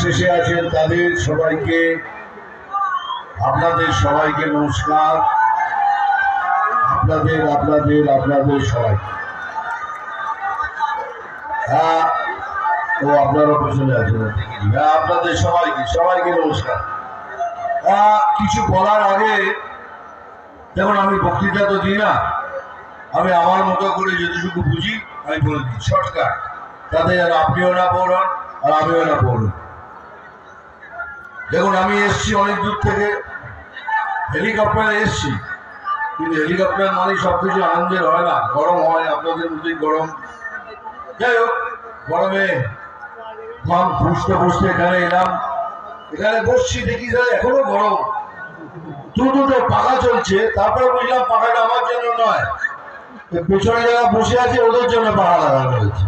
শেষে আছেন তাদের সবাইকে, আপনাদের সবাইকে নমস্কার। আপনাদের আপনাদের আপনাদের সবাইকে, হ্যাঁ ও আপনারা পেছনে আছেন, হ্যাঁ আপনাদের সবাইকে সবাইকে নমস্কার। কিছু বলার আগে দেখুন, আমি বক্তৃতা তো দিই না, আমি আমার মতো করে যতটুকু বুঝি আমি বলে দিই শর্টকাট, তাতে যেন আপনিও না বোর হন আর আমিও না বোর হই। দেখুন, আমি এসছি অনেক দূর থেকে, হেলিকপ্টারে এসছি, কিন্তু হেলিকপ্টার মানে সবকিছু আনন্দের হয় না, গরম হয়, আপনাদের মতোই গরম। যাই হোক, গরমে ফুসতে ফুসতে এখানে এলাম, এখানে বসছি, দেখি এখনো গরম, দুটো পাখা চলছে। তারপরে বুঝলাম পাখাটা আমার জন্য নয়, পেছনে যারা বসে আছে ওদের জন্য পাখা লাগানো হয়েছে।